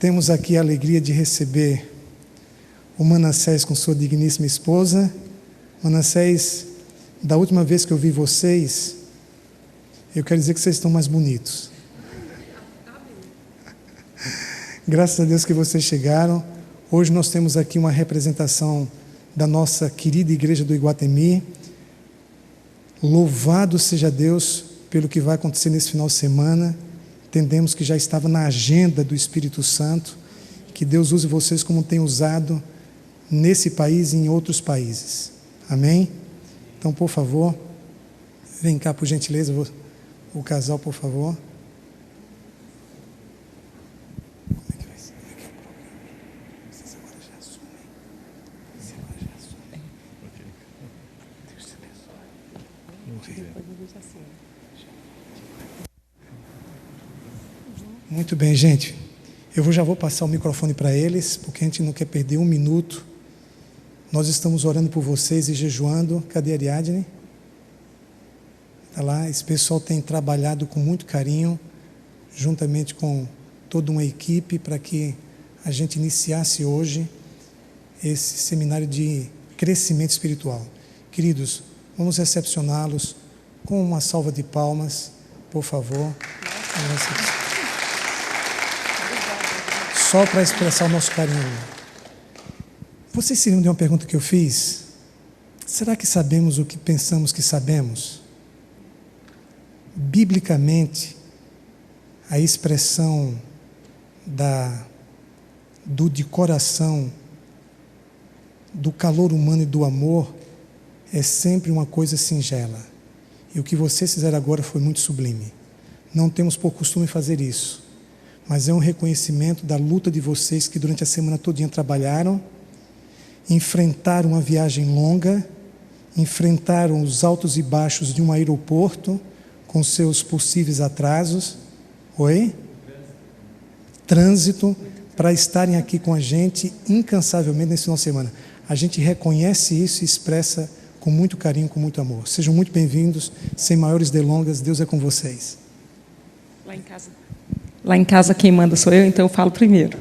Temos aqui a alegria de receber o Manassés com sua digníssima esposa. Manassés, da última vez que eu vi vocês, eu quero dizer que vocês estão mais bonitos. Graças a Deus que vocês chegaram. Hoje nós temos aqui uma representação da nossa querida igreja do Iguatemi. Louvado seja Deus pelo que vai acontecer nesse final de semana. Entendemos que já estava na agenda do Espírito Santo. Que Deus use vocês como tem usado nesse país e em outros países. Amém? Então, por favor, vem cá, por gentileza, o casal, por favor. Como é que vai ser? Como é que é o programa? Vocês agora já assumem. Vocês agora já assumem. Deus te abençoe. Muito bem, gente. Eu já vou passar o microfone para eles, porque a gente não quer perder um minuto. Nós estamos orando por vocês e jejuando. Cadê a Ariadne? Está lá. Esse pessoal tem trabalhado com muito carinho, juntamente com toda uma equipe, para que a gente iniciasse hoje esse seminário de crescimento espiritual. Queridos, vamos recepcioná-los com uma salva de palmas, por favor. Só para expressar o nosso carinho. Vocês se lembram de uma pergunta que eu fiz? Será que sabemos o que pensamos que sabemos? Biblicamente, a expressão do de coração, do calor humano e do amor, é sempre uma coisa singela. E o que vocês fizeram agora foi muito sublime. Não temos por costume fazer isso, mas é um reconhecimento da luta de vocês que durante a semana todinha trabalharam, enfrentaram uma viagem longa, enfrentaram os altos e baixos de um aeroporto com seus possíveis atrasos, trânsito, para estarem aqui com a gente incansavelmente nesse final de semana. A gente reconhece isso e expressa com muito carinho, com muito amor. Sejam muito bem-vindos, sem maiores delongas, Deus é com vocês. Lá em casa quem manda sou eu, então eu falo primeiro.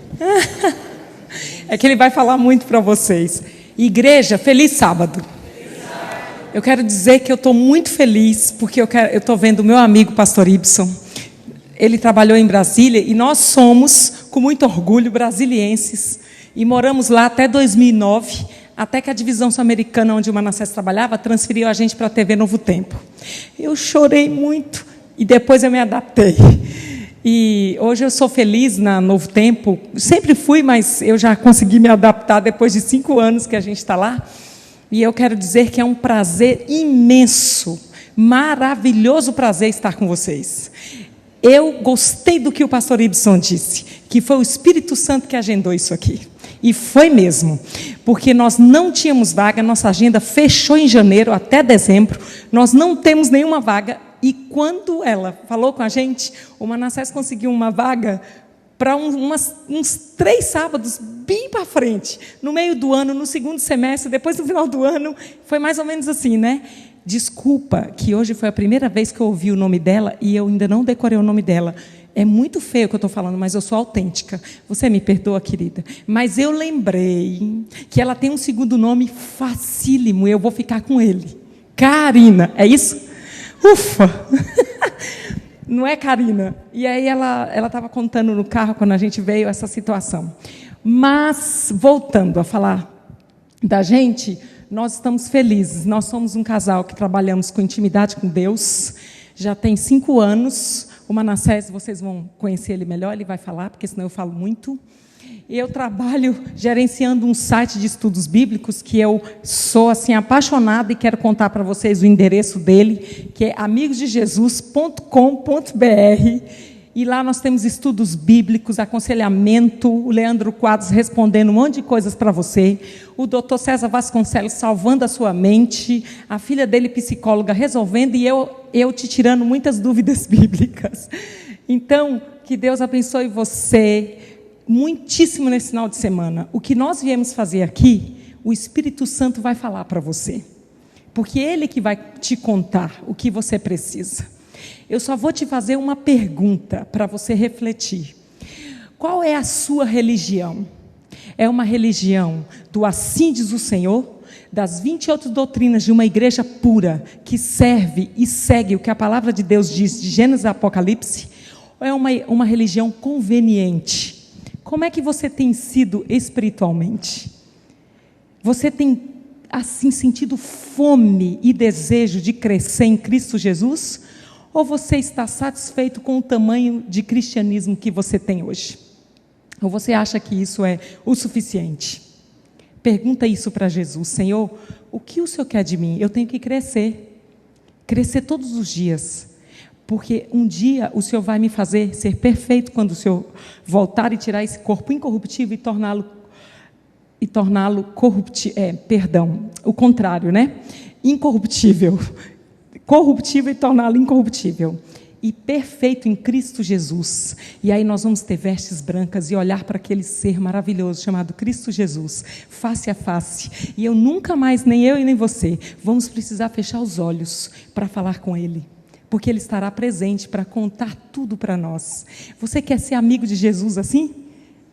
É que ele vai falar muito para vocês. Igreja, feliz sábado. Eu quero dizer que eu estou muito feliz, porque eu estou vendo o meu amigo pastor Ibson. Ele trabalhou em Brasília e nós somos, com muito orgulho, brasilienses. E moramos lá até 2009, até que a divisão sul-americana, onde o Manassés trabalhava, transferiu a gente para a TV Novo Tempo. Eu chorei muito e depois eu me adaptei. E hoje eu sou feliz na Novo Tempo, sempre fui, mas eu já consegui me adaptar depois de 5 anos que a gente está lá. E eu quero dizer que é um prazer imenso, maravilhoso prazer estar com vocês. Eu gostei do que o pastor Ibson disse, que foi o Espírito Santo que agendou isso aqui. E foi mesmo, porque nós não tínhamos vaga, nossa agenda fechou em janeiro até dezembro, nós não temos nenhuma vaga. E quando ela falou com a gente, o Manassés conseguiu uma vaga para uns 3 sábados bem para frente, no meio do ano, no segundo semestre, depois no final do ano, foi mais ou menos assim, né? Desculpa, que hoje foi a primeira vez que eu ouvi o nome dela e eu ainda não decorei o nome dela. É muito feio o que eu estou falando, mas eu sou autêntica. Você me perdoa, querida. Mas eu lembrei que ela tem um segundo nome facílimo e eu vou ficar com ele. Karina, é isso? Ufa! Não é, Karina? E aí ela estava contando no carro, quando a gente veio, essa situação. Mas, voltando a falar da gente, nós estamos felizes. Nós somos um casal que trabalhamos com intimidade com Deus. Já tem 5 anos. O Manassés, vocês vão conhecer ele melhor, ele vai falar, porque senão eu falo muito. Eu trabalho gerenciando um site de estudos bíblicos que eu sou assim apaixonada e quero contar para vocês o endereço dele, que é amigosdejesus.com.br. E lá nós temos estudos bíblicos, aconselhamento, o Leandro Quadros respondendo um monte de coisas para você, o doutor César Vasconcelos salvando a sua mente, a filha dele psicóloga resolvendo e eu te tirando muitas dúvidas bíblicas. Então, que Deus abençoe você muitíssimo nesse final de semana. O que nós viemos fazer aqui, o Espírito Santo vai falar para você, porque Ele que vai te contar o que você precisa. Eu só vou te fazer uma pergunta para você refletir. Qual é a sua religião? É uma religião do assim diz o Senhor, das 28 doutrinas de uma igreja pura, que serve e segue o que a palavra de Deus diz, de Gênesis a Apocalipse? Ou é uma religião conveniente? Como é que você tem sido espiritualmente? Você tem, assim, sentido fome e desejo de crescer em Cristo Jesus? Ou você está satisfeito com o tamanho de cristianismo que você tem hoje? Ou você acha que isso é o suficiente? Pergunta isso para Jesus: Senhor, o que o Senhor quer de mim? Eu tenho que crescer todos os dias, porque um dia o Senhor vai me fazer ser perfeito quando o Senhor voltar e tirar esse corpo incorruptível e torná-lo o contrário, né? Incorruptível, corruptível e torná-lo incorruptível. E perfeito em Cristo Jesus. E aí nós vamos ter vestes brancas e olhar para aquele ser maravilhoso chamado Cristo Jesus, face a face. E eu nunca mais, nem eu e nem você, vamos precisar fechar os olhos para falar com Ele, porque Ele estará presente para contar tudo para nós. Você quer ser amigo de Jesus assim?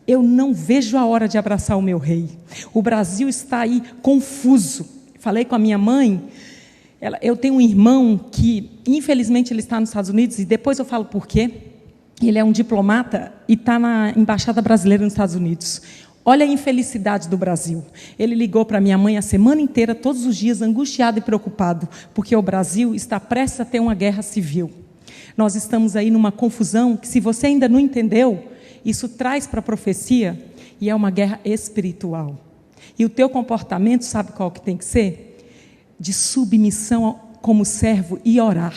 Eu não vejo a hora de abraçar o meu rei. O Brasil está aí confuso. Falei com a minha mãe. Eu tenho um irmão que, infelizmente, ele está nos Estados Unidos, e depois eu falo por quê. Ele é um diplomata e está na Embaixada Brasileira nos Estados Unidos. Olha a infelicidade do Brasil. Ele ligou para minha mãe a semana inteira, todos os dias, angustiado e preocupado, porque o Brasil está prestes a ter uma guerra civil. Nós estamos aí numa confusão que, se você ainda não entendeu, isso traz para a profecia, e é uma guerra espiritual. E o teu comportamento, sabe qual que tem que ser? De submissão como servo, e orar,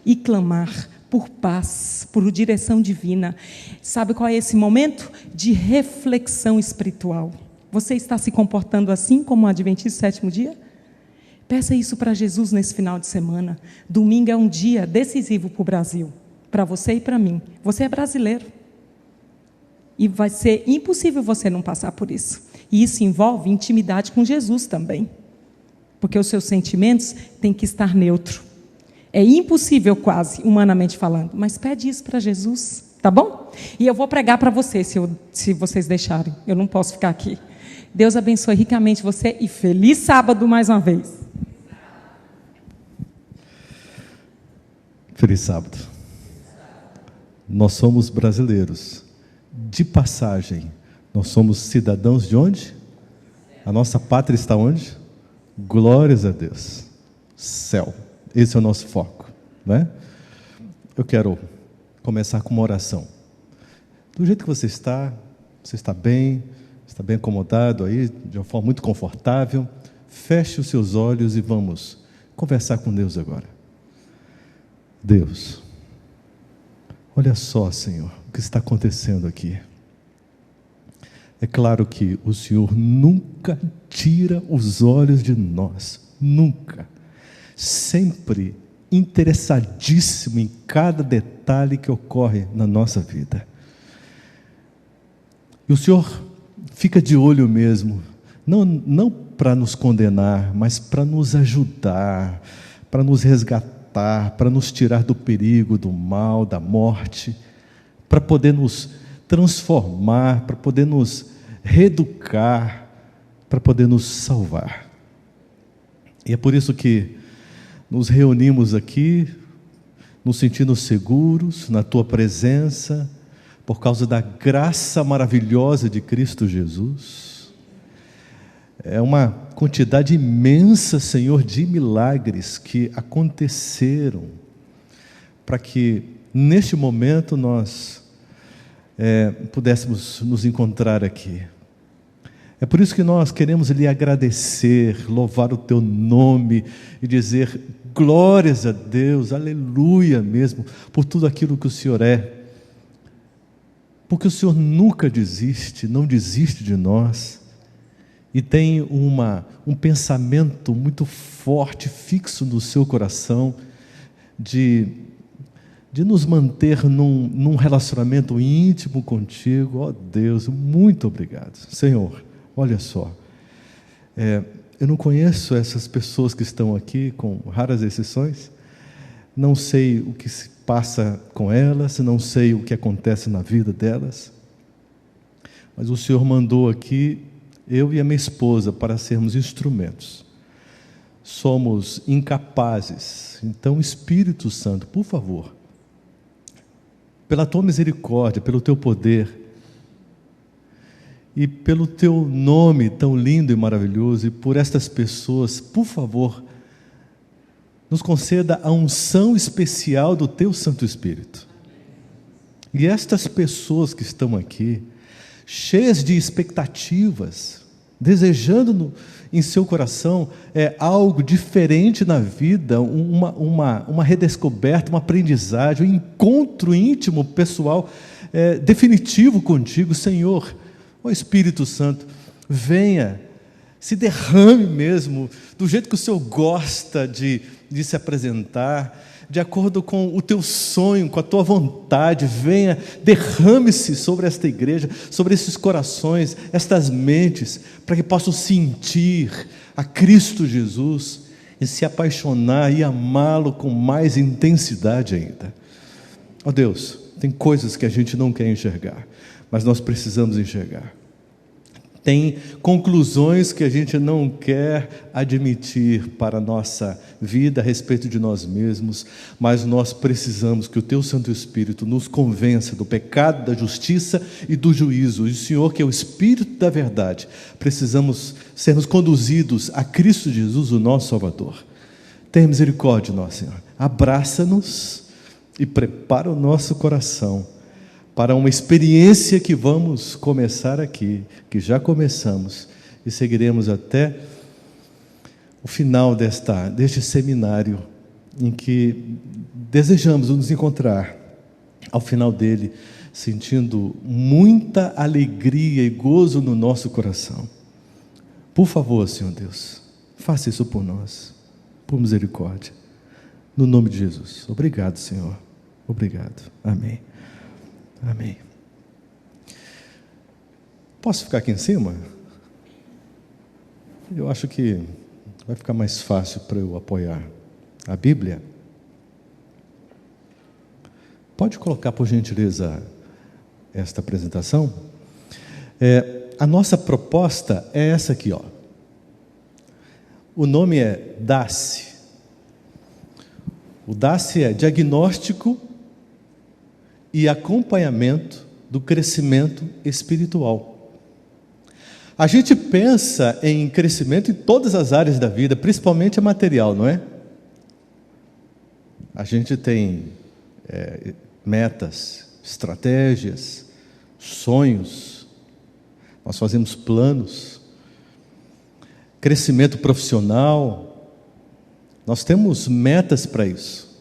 e clamar por paz, por direção divina. Sabe qual é esse momento? De reflexão espiritual. Você está se comportando assim como um adventista do sétimo dia? Peça isso para Jesus nesse final de semana. Domingo é um dia decisivo para o Brasil, para você e para mim. Você é brasileiro. E vai ser impossível você não passar por isso. E isso envolve intimidade com Jesus também. Porque os seus sentimentos têm que estar neutro. É impossível quase, humanamente falando. Mas pede isso para Jesus, tá bom? E eu vou pregar para você, se vocês deixarem. Eu não posso ficar aqui. Deus abençoe ricamente você e feliz sábado mais uma vez. Feliz sábado. Nós somos brasileiros. De passagem, nós somos cidadãos de onde? A nossa pátria está onde? Glórias a Deus. Céu. Esse é o nosso foco, né? Eu quero começar com uma oração. Do jeito que você está bem acomodado aí, de uma forma muito confortável. Feche os seus olhos e vamos conversar com Deus agora. Deus, olha só, Senhor, o que está acontecendo aqui. É claro que o Senhor nunca tira os olhos de nós, nunca. Sempre interessadíssimo em cada detalhe que ocorre na nossa vida. E o Senhor fica de olho mesmo, não para nos condenar, mas para nos ajudar, para nos resgatar, para nos tirar do perigo, do mal, da morte, para poder nos transformar, para poder nos reeducar, para poder nos salvar. E é por isso que nos reunimos aqui, nos sentindo seguros na Tua presença, por causa da graça maravilhosa de Cristo Jesus. É uma quantidade imensa, Senhor, de milagres que aconteceram, para que neste momento nós pudéssemos nos encontrar aqui. É por isso que nós queremos lhe agradecer, louvar o teu nome e dizer glórias a Deus, aleluia mesmo, por tudo aquilo que o Senhor é. Porque o Senhor nunca desiste, não desiste de nós, e tem um pensamento muito forte, fixo no seu coração, de nos manter num relacionamento íntimo contigo. Ó Deus, muito obrigado. Senhor, olha só, eu não conheço essas pessoas que estão aqui, com raras exceções, não sei o que se passa com elas, não sei o que acontece na vida delas, mas o Senhor mandou aqui eu e a minha esposa para sermos instrumentos. Somos incapazes. Então, Espírito Santo, por favor, pela tua misericórdia, pelo teu poder e pelo teu nome tão lindo e maravilhoso, e por estas pessoas, por favor, nos conceda a unção especial do teu Santo Espírito. E estas pessoas que estão aqui, cheias de expectativas, desejando em seu coração algo diferente na vida, uma redescoberta, uma aprendizagem, um encontro íntimo, pessoal, definitivo contigo, Senhor. Ó Espírito Santo, venha, se derrame mesmo, do jeito que o Senhor gosta de se apresentar, de acordo com o teu sonho, com a tua vontade. Venha, derrame-se sobre esta igreja, sobre esses corações, estas mentes, para que possam sentir a Cristo Jesus e se apaixonar e amá-lo com mais intensidade ainda. Ó Deus, tem coisas que a gente não quer enxergar, mas nós precisamos enxergar. Tem conclusões que a gente não quer admitir para a nossa vida a respeito de nós mesmos, mas nós precisamos que o Teu Santo Espírito nos convença do pecado, da justiça e do juízo. E o Senhor, que é o Espírito da verdade, precisamos sermos conduzidos a Cristo Jesus, o nosso Salvador. Tenha misericórdia de nós, Senhor. Abraça-nos e prepara o nosso coração para uma experiência que vamos começar aqui, que já começamos, e seguiremos até o final deste seminário, em que desejamos nos encontrar, ao final dele, sentindo muita alegria e gozo no nosso coração. Por favor, Senhor Deus, faça isso por nós, por misericórdia, no nome de Jesus. Obrigado, Senhor. Obrigado. Amém. Amém. Posso ficar aqui em cima? Eu acho que vai ficar mais fácil para eu apoiar a Bíblia. Pode colocar, por gentileza, esta apresentação? A nossa proposta é essa aqui, ó. O nome é DASSE. O DASSE é Diagnóstico e Acompanhamento do Crescimento Espiritual. A gente pensa em crescimento em todas as áreas da vida, principalmente a material, não é? A gente tem metas, estratégias, sonhos, nós fazemos planos, crescimento profissional, nós temos metas para isso.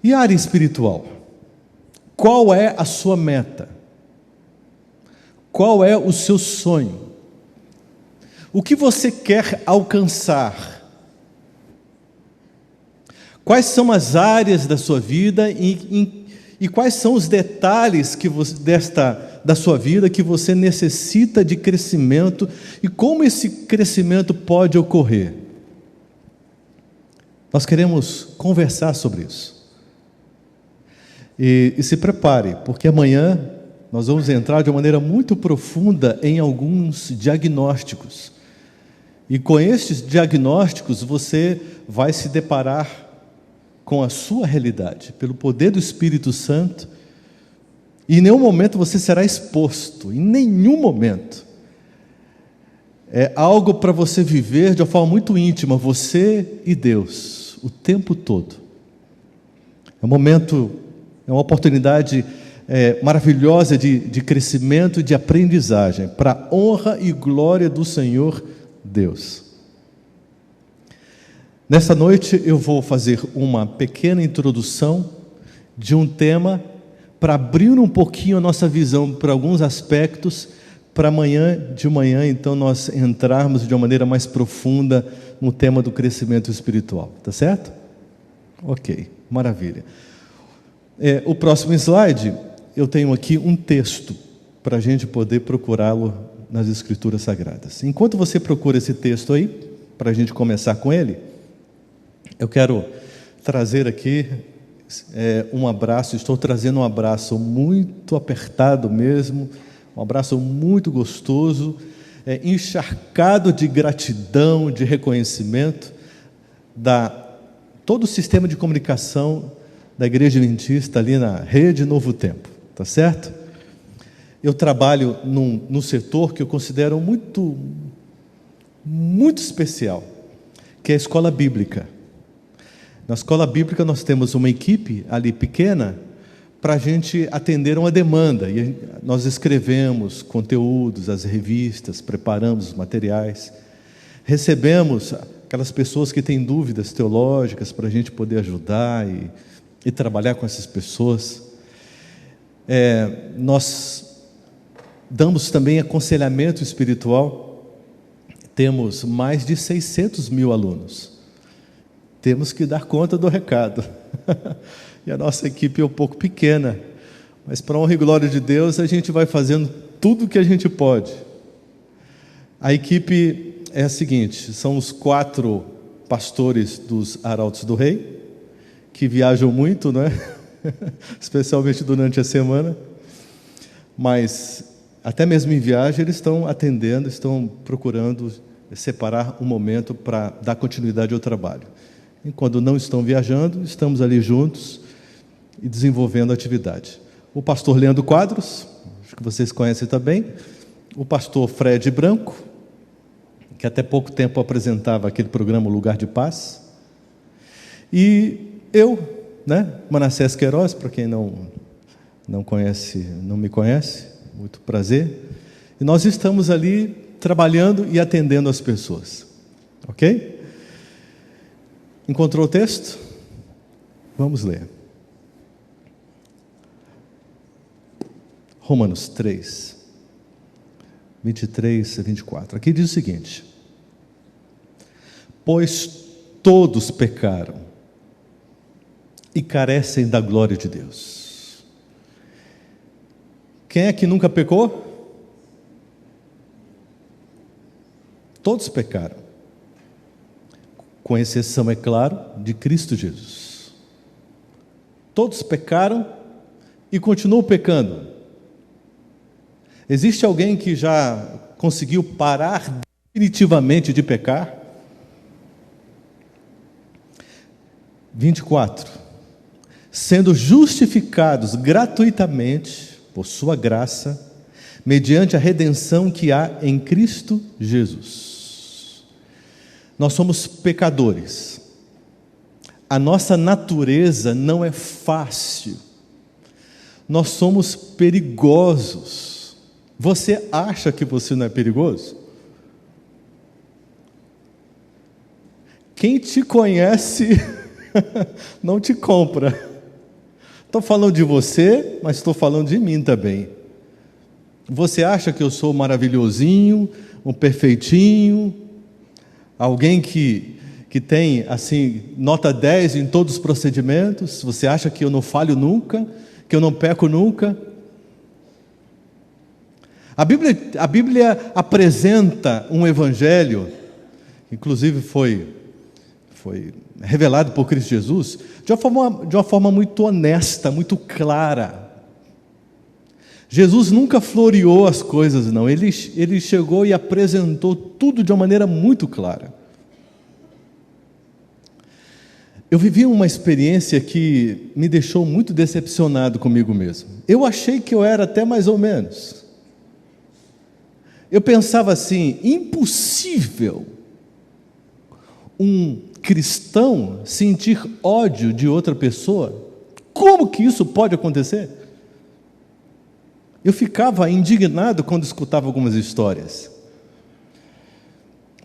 E a área espiritual? Qual é a sua meta? Qual é o seu sonho? O que você quer alcançar? Quais são as áreas da sua vida e quais são os detalhes da sua vida que você necessita de crescimento e como esse crescimento pode ocorrer? Nós queremos conversar sobre isso. E se prepare, porque amanhã nós vamos entrar de uma maneira muito profunda em alguns diagnósticos. E com estes diagnósticos você vai se deparar com a sua realidade, pelo poder do Espírito Santo, e em nenhum momento você será exposto, em nenhum momento. É algo para você viver de uma forma muito íntima, você e Deus, o tempo todo. É um momento, é uma oportunidade maravilhosa de crescimento e de aprendizagem, para a honra e glória do Senhor Deus. Nessa noite eu vou fazer uma pequena introdução de um tema para abrir um pouquinho a nossa visão para alguns aspectos, para de manhã então nós entrarmos de uma maneira mais profunda no tema do crescimento espiritual, tá certo? Ok, maravilha. O próximo slide, eu tenho aqui um texto para a gente poder procurá-lo nas Escrituras Sagradas. Enquanto você procura esse texto aí, para a gente começar com ele, eu quero trazer aqui um abraço. Estou trazendo um abraço muito apertado mesmo, um abraço muito gostoso, encharcado de gratidão, de reconhecimento todo o sistema de comunicação da Igreja Adventista ali na Rede Novo Tempo, tá certo? Eu trabalho num setor que eu considero muito, muito especial, que é a escola bíblica. Na escola bíblica nós temos uma equipe ali pequena para a gente atender uma demanda. E nós escrevemos conteúdos, as revistas, preparamos os materiais, recebemos aquelas pessoas que têm dúvidas teológicas para a gente poder ajudar e trabalhar com essas pessoas. Nós damos também aconselhamento espiritual. Temos mais de 600 mil alunos. Temos que dar conta do recado. E a nossa equipe é um pouco pequena, mas para a honra e glória de Deus, a gente vai fazendo tudo o que a gente pode. A equipe é a seguinte: são os 4 pastores dos Arautos do Rei, que viajam muito, né? Especialmente durante a semana, mas até mesmo em viagem eles estão atendendo, estão procurando separar um momento para dar continuidade ao trabalho. E quando não estão viajando, estamos ali juntos e desenvolvendo a atividade. O pastor Leandro Quadros, acho que vocês conhecem também, o pastor Fred Branco, que até pouco tempo apresentava aquele programa Lugar de Paz, e eu, Manassés Queiroz, para quem não conhece, não me conhece, muito prazer, e nós estamos ali trabalhando e atendendo as pessoas, ok? Encontrou o texto? Vamos ler. Romanos 3, 23 a 24. Aqui diz o seguinte: pois todos pecaram e carecem da glória de Deus. Quem é que nunca pecou? Todos pecaram. Com exceção, é claro, de Cristo Jesus. Todos pecaram e continuam pecando. Existe alguém que já conseguiu parar definitivamente de pecar? 24. Sendo justificados gratuitamente por sua graça, mediante a redenção que há em Cristo Jesus. Nós somos pecadores. A nossa natureza não é fácil. Nós somos perigosos. Você acha que você não é perigoso? Quem te conhece não te compra. Estou falando de você, mas estou falando de mim também. Você acha que eu sou maravilhosinho, um perfeitinho, alguém que tem, assim, nota 10 em todos os procedimentos? Você acha que eu não falho nunca? Que eu não peco nunca? A Bíblia apresenta um evangelho, inclusive foi revelado por Cristo Jesus, de uma forma muito honesta, muito clara. Jesus nunca floreou as coisas, não. Ele chegou e apresentou tudo de uma maneira muito clara. Eu vivi uma experiência que me deixou muito decepcionado comigo mesmo. Eu achei que eu era até mais ou menos. Eu pensava assim: impossível um cristão sentir ódio de outra pessoa. Como que isso pode acontecer? Eu ficava indignado quando escutava algumas histórias.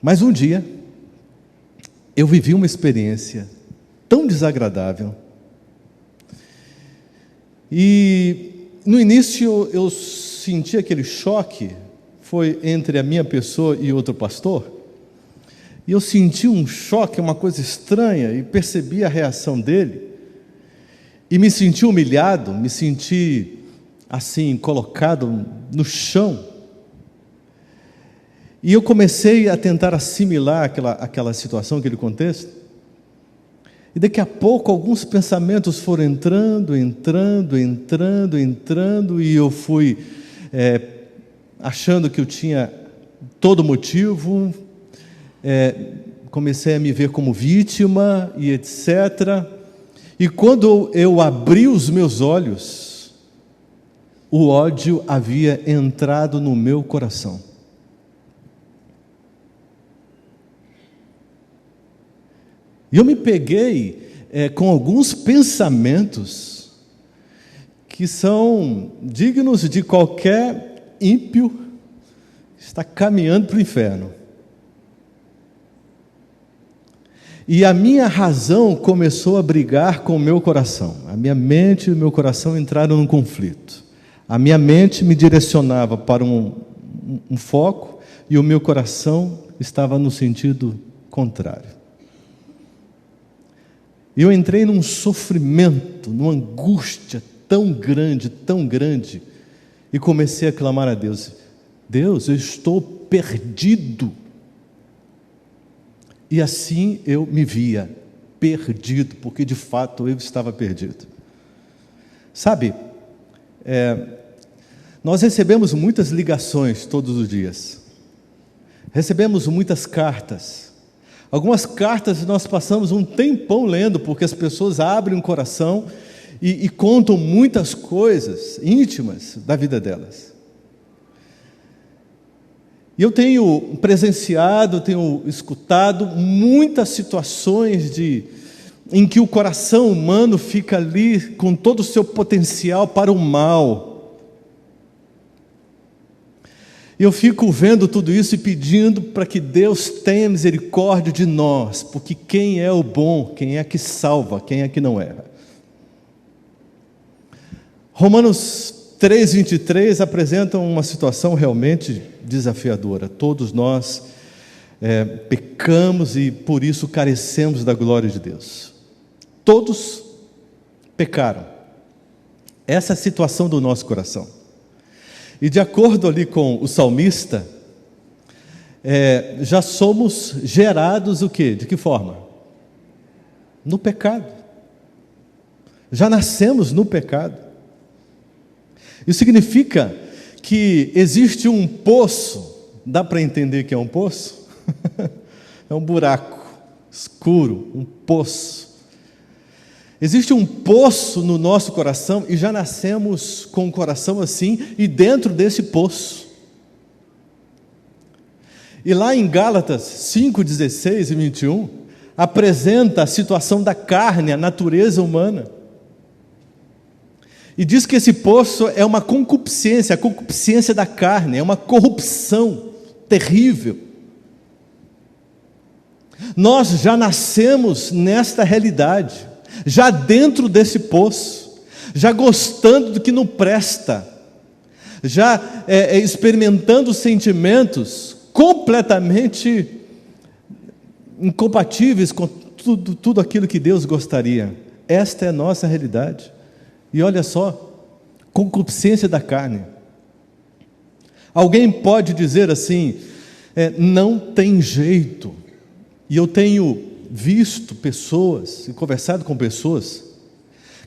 Mas um dia, eu vivi uma experiência tão desagradável. E no início eu senti aquele choque, foi entre a minha pessoa e outro pastor. E eu senti um choque, uma coisa estranha, e percebi a reação dele. E me senti humilhado, me senti assim, colocado no chão. E eu comecei a tentar assimilar aquela situação, aquele contexto. E daqui a pouco alguns pensamentos foram entrando, e eu fui achando que eu tinha todo motivo, comecei a me ver como vítima e etc. E quando eu abri os meus olhos, o ódio havia entrado no meu coração. E eu me peguei com alguns pensamentos que são dignos de qualquer ímpio que está caminhando para o inferno. E a minha razão começou a brigar com o meu coração. A minha mente e o meu coração entraram num conflito. A minha mente me direcionava para um foco e o meu coração estava no sentido contrário. Eu entrei num sofrimento, numa angústia tão grande, e comecei a clamar a Deus: Deus, eu estou perdido. E assim eu me via, perdido, porque de fato eu estava perdido. Sabe, nós recebemos muitas ligações todos os dias, recebemos muitas cartas. Algumas cartas nós passamos um tempão lendo, porque as pessoas abrem o coração e contam muitas coisas íntimas da vida delas. E eu tenho presenciado, tenho escutado muitas situações em que o coração humano fica ali com todo o seu potencial para o mal. E eu fico vendo tudo isso e pedindo para que Deus tenha misericórdia de nós, porque quem é o bom, quem é que salva, quem é que não erra. Romanos 3:23 apresenta uma situação realmente desafiadora. Todos nós pecamos e por isso carecemos da glória de Deus. Todos pecaram. Essa é a situação do nosso coração. E de acordo ali com o salmista, já somos gerados o quê? De que forma? No pecado. Já nascemos no pecado. Isso significa que existe um poço. Dá para entender que é um poço? É um buraco escuro, um poço. Existe um poço no nosso coração e já nascemos com o coração assim e dentro desse poço. E lá em Gálatas 5:16 e 21, apresenta a situação da carne, a natureza humana. E diz que esse poço é uma concupiscência, a concupiscência da carne, é uma corrupção terrível. Nós já nascemos nesta realidade, já dentro desse poço, já gostando do que não presta, já experimentando sentimentos completamente incompatíveis com tudo aquilo que Deus gostaria. Esta é a nossa realidade. E olha só, concupiscência da carne. Alguém pode dizer assim, não tem jeito. E eu tenho visto pessoas, e conversado com pessoas,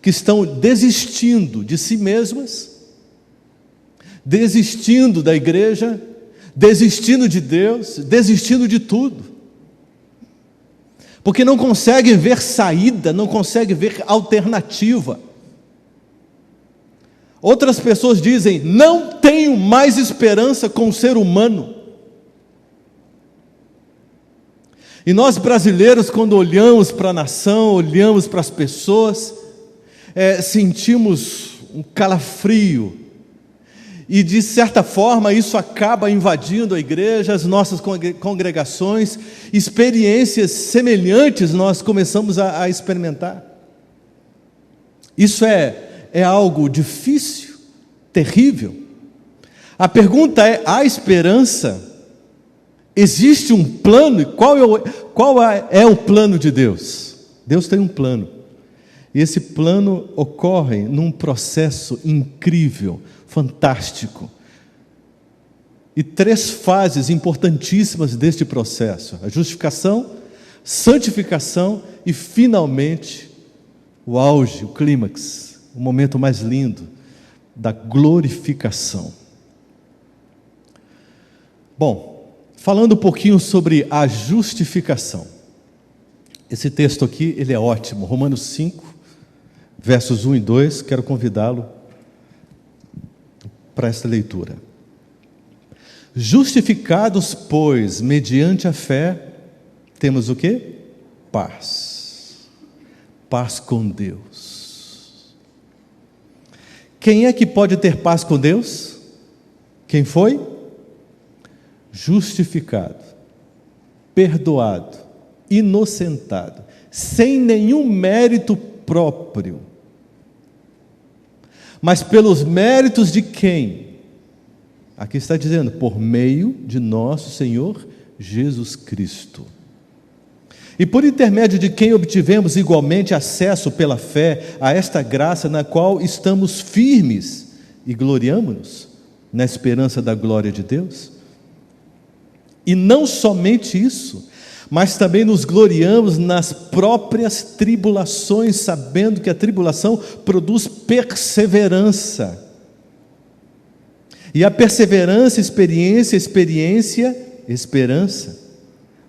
que estão desistindo de si mesmas, desistindo da igreja, desistindo de Deus, desistindo de tudo. Porque não conseguem ver saída, não conseguem ver alternativa. Outras pessoas dizem, não tenho mais esperança com o ser humano. E nós brasileiros, quando olhamos para a nação, olhamos para as pessoas, sentimos um calafrio. E de certa forma isso acaba invadindo a igreja, as nossas congregações, experiências semelhantes nós começamos a experimentar. Isso é algo difícil, terrível. A pergunta é, há esperança? Existe um plano? E qual é o plano de Deus? Deus tem um plano. E esse plano ocorre num processo incrível, fantástico. E 3 fases importantíssimas deste processo: a justificação, santificação e, finalmente, o auge, o clímax, o momento mais lindo da glorificação. Bom, falando um pouquinho sobre a justificação. Esse texto aqui, ele é ótimo. Romanos 5, versos 1 e 2. Quero convidá-lo para esta leitura. Justificados, pois, mediante a fé, temos o quê? Paz. Paz com Deus. Quem é que pode ter paz com Deus? Quem foi? Justificado, perdoado, inocentado, sem nenhum mérito próprio. Mas pelos méritos de quem? Aqui está dizendo, por meio de nosso Senhor Jesus Cristo. E por intermédio de quem obtivemos igualmente acesso pela fé a esta graça na qual estamos firmes e gloriamo-nos na esperança da glória de Deus. E não somente isso, mas também nos gloriamos nas próprias tribulações, sabendo que a tribulação produz perseverança. E a perseverança, experiência, esperança.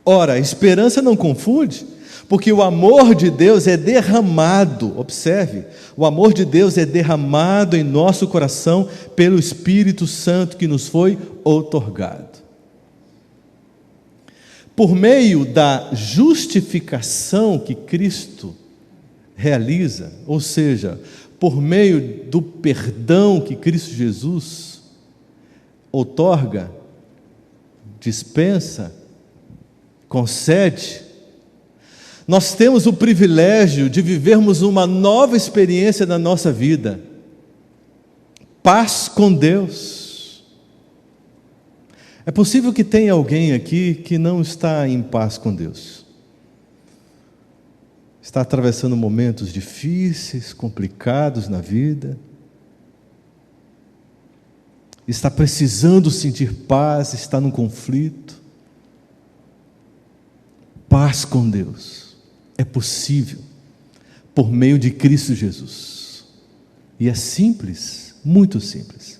Ora, a esperança não confunde, porque o amor de Deus é derramado, observe, o amor de Deus é derramado em nosso coração pelo Espírito Santo que nos foi outorgado. Por meio da justificação que Cristo realiza, ou seja, por meio do perdão que Cristo Jesus outorga, dispensa, concede, nós temos o privilégio de vivermos uma nova experiência na nossa vida. Paz com Deus. É possível que tenha alguém aqui que não está em paz com Deus. Está atravessando momentos difíceis, complicados na vida. Está precisando sentir paz, está num conflito. Paz com Deus é possível por meio de Cristo Jesus. E é simples, muito simples.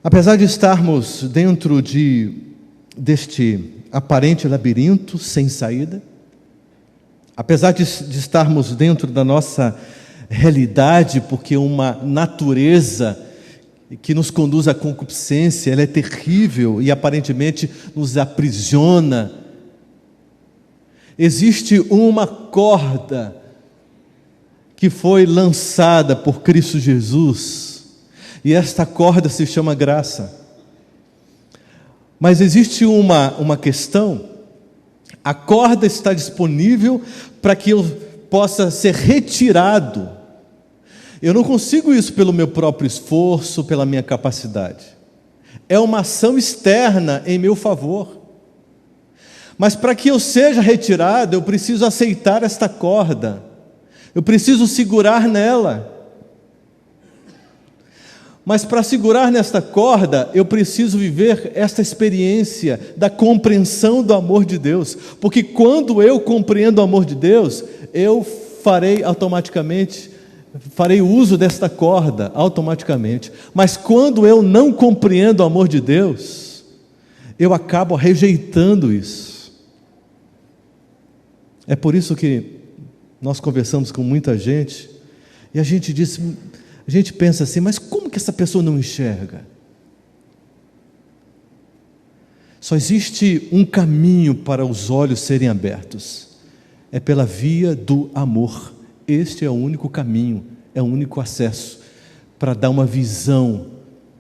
Apesar de estarmos dentro deste aparente labirinto sem saída, apesar de estarmos dentro da nossa realidade, porque uma natureza que nos conduz à concupiscência, ela é terrível e aparentemente nos aprisiona, existe uma corda que foi lançada por Cristo Jesus, e esta corda se chama graça. Mas existe uma questão: a corda está disponível para que eu possa ser retirado. Eu não consigo isso pelo meu próprio esforço, pela minha capacidade. É uma ação externa em meu favor. Mas para que eu seja retirado, eu preciso aceitar esta corda. Eu preciso segurar nela. Mas para segurar nesta corda, eu preciso viver esta experiência da compreensão do amor de Deus. Porque quando eu compreendo o amor de Deus, eu farei uso desta corda automaticamente. Mas quando eu não compreendo o amor de Deus, eu acabo rejeitando isso. É por isso que nós conversamos com muita gente, e a gente pensa assim, mas como que essa pessoa não enxerga? Só existe um caminho para os olhos serem abertos, é pela via do amor. Este é o único caminho, é o único acesso para dar uma visão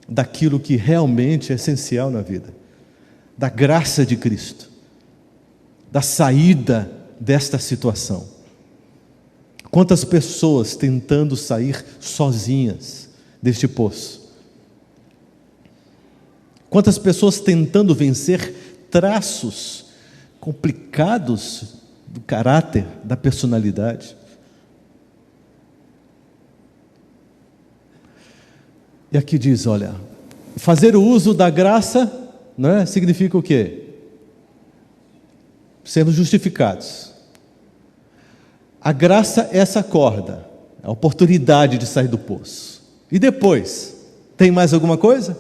daquilo que realmente é essencial na vida, da graça de Cristo, da saída desta situação. Quantas pessoas tentando sair sozinhas deste poço? Quantas pessoas tentando vencer traços complicados do caráter, da personalidade? E aqui diz, olha, fazer o uso da graça, não é? Significa o quê? sermos justificados. A graça é essa corda, a oportunidade de sair do poço. E depois, tem mais alguma coisa?